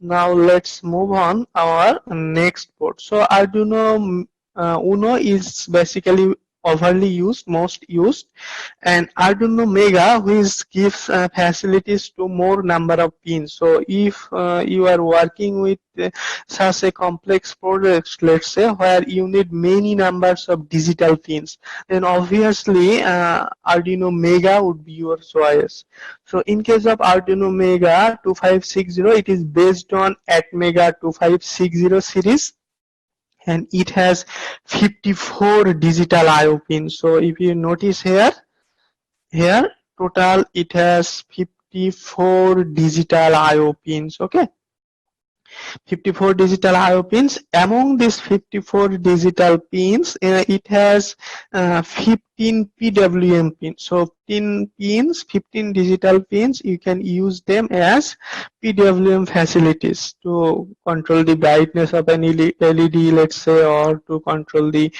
Now let's move on our next board. So Arduino Uno is basically overly used, most used, and Arduino Mega, which gives facilities to more number of pins. So if you are working with such a complex project, let's say, where you need many numbers of digital pins, then obviously Arduino Mega would be your choice. So in case of Arduino Mega 2560, it is based on Atmega 2560 series, and it has 54 digital IO pins. So if you notice here total it has 54 digital IO pins. Okay, 54 digital IO pins. Among these 54 digital pins, it has 15 PWM pins. So 15 pins, 15 digital pins, you can use them as PWM facilities to control the brightness of an LED, let's say, or to control the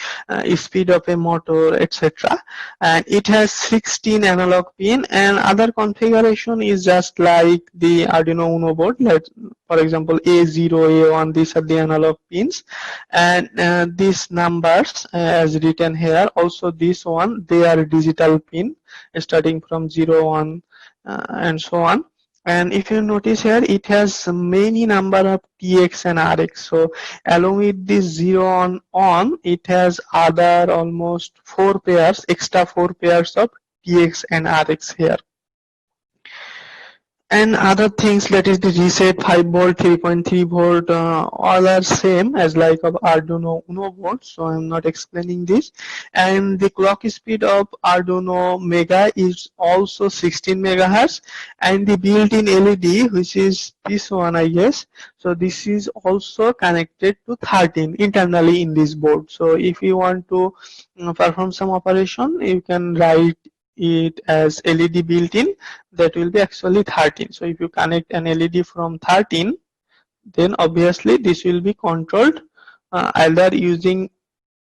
speed of a motor, etc. And it has 16 analog pin, and other configuration is just like the Arduino Uno board. For example, A0, A1, these are the analog pins, and these numbers as written here, also this one, they are digital pin starting from 0, 1 and so on. And if you notice here, it has many number of TX and RX. So along with this 0 on, it has other almost 4 pairs, extra 4 pairs of TX and RX here. And other things, that is the reset 5 volt, 3.3 volt, all are same as like of Arduino Uno board, so I'm not explaining this. And the clock speed of Arduino Mega is also 16 megahertz, and the built-in LED, which is this one, I guess, so this is also connected to 13 internally in this board. So if you want to perform some operation, you can write it as LED built-in, that will be actually 13. So if you connect an LED from 13, then obviously this will be controlled either using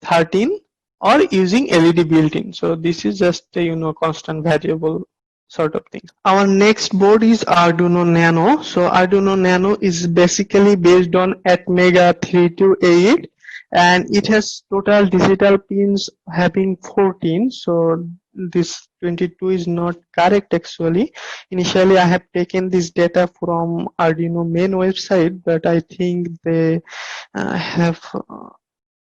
13 or using LED built-in. So this is just a constant variable sort of thing. Our next board is Arduino Nano. So Arduino Nano is basically based on Atmega 3288, and it has total digital pins having 14. So this 22 is not correct actually. Initially I have taken this data from Arduino main website, but I think they have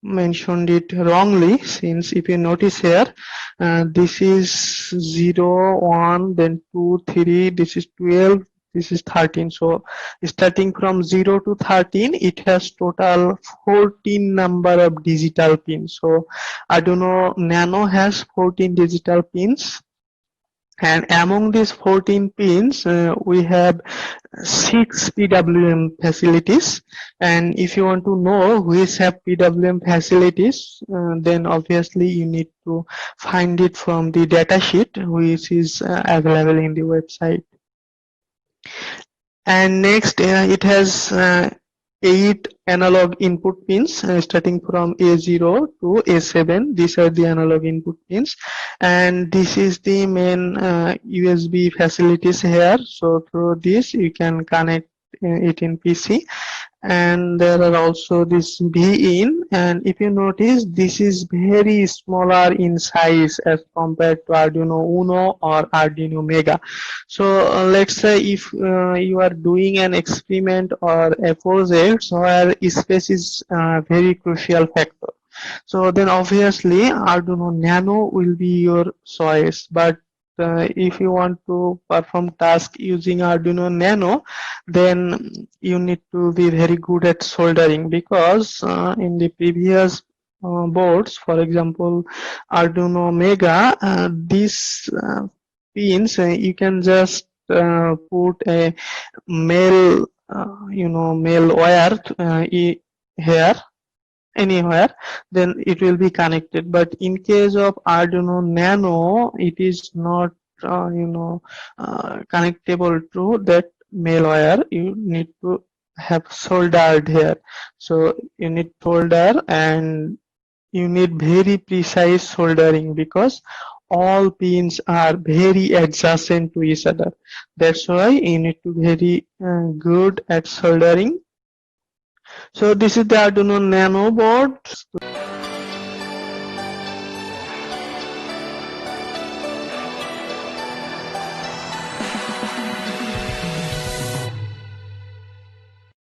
mentioned it wrongly, since if you notice here, this is 0, 1, then 2, 3, this is 12, this is 13. So starting from 0 to 13, it has total 14 number of digital pins. So Arduino Nano has 14 digital pins, and among these 14 pins, we have 6 PWM facilities. And if you want to know which have PWM facilities, then obviously you need to find it from the datasheet, which is available in the website. And next, it has 8 analog input pins starting from A0 to A7. These are the analog input pins, and this is the main USB facilities here. So through this you can connect it in PC, and there are also this V-in, and if you notice, this is very smaller in size as compared to Arduino Uno or Arduino Mega. So let's say if you are doing an experiment or a project where space is a very crucial factor, so then obviously Arduino Nano will be your choice. But if you want to perform task using Arduino Nano, then you need to be very good at soldering, because in the previous boards, for example Arduino Mega, these pins, you can just put a male male wire here anywhere, then it will be connected. But in case of Arduino Nano, it is not connectable to that male wire. You need to have soldered here. So you need solder, and you need very precise soldering, because all pins are very adjacent to each other. That's why you need to be very good at soldering. So this is the Arduino Nano board.